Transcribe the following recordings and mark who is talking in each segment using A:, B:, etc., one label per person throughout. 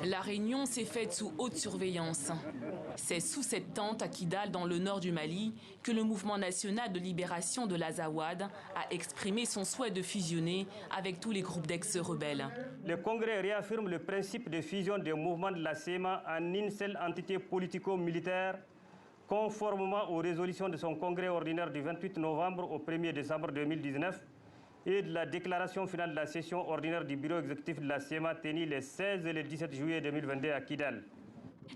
A: La réunion s'est faite sous haute surveillance. C'est sous cette tente à Kidal, dans le nord du Mali, que le mouvement national de libération de l'Azawad a exprimé son souhait de fusionner avec tous les groupes d'ex-rebelles.
B: Le Congrès réaffirme le principe de fusion des mouvements de la CEMA en une seule entité politico-militaire, conformément aux résolutions de son congrès ordinaire du 28 novembre au 1er décembre 2019 et de la déclaration finale de la session ordinaire du bureau exécutif de la CEMA tenue les 16 et le 17 juillet 2022 à Kidal.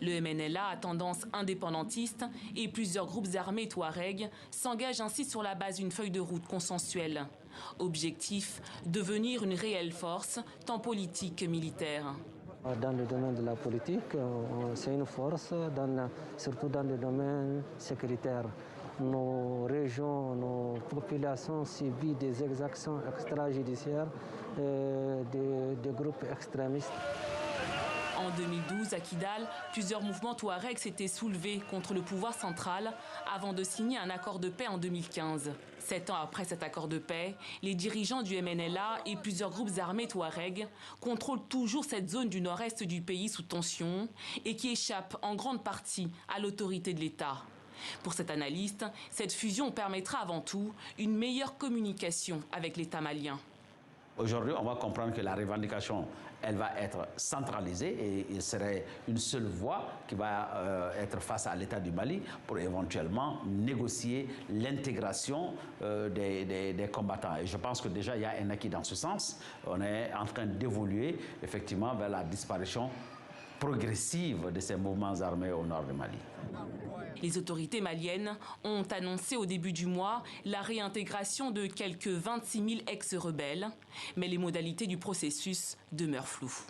A: Le MNLA à tendance indépendantiste et plusieurs groupes armés touaregs s'engagent ainsi sur la base d'une feuille de route consensuelle. Objectif, devenir une réelle force, tant politique que militaire.
C: Dans le domaine de la politique, c'est une force, surtout dans le domaine sécuritaire. Nos régions, nos populations subissent des exactions extrajudiciaires des groupes extrémistes.
A: En 2012, à Kidal, plusieurs mouvements touaregs s'étaient soulevés contre le pouvoir central avant de signer un accord de paix en 2015. 7 ans après cet accord de paix, les dirigeants du MNLA et plusieurs groupes armés touaregs contrôlent toujours cette zone du nord-est du pays sous tension et qui échappe en grande partie à l'autorité de l'État. Pour cet analyste, cette fusion permettra avant tout une meilleure communication avec l'État malien.
D: Aujourd'hui, on va comprendre que la revendication, elle va être centralisée et il serait une seule voix qui va être face à l'État du Mali pour éventuellement négocier l'intégration des combattants. Et je pense que déjà, il y a un acquis dans ce sens. On est en train d'évoluer effectivement vers la disparition progressive de ces mouvements armés au nord du Mali.
A: Les autorités maliennes ont annoncé au début du mois la réintégration de quelques 26 000 ex-rebelles, mais les modalités du processus demeurent floues.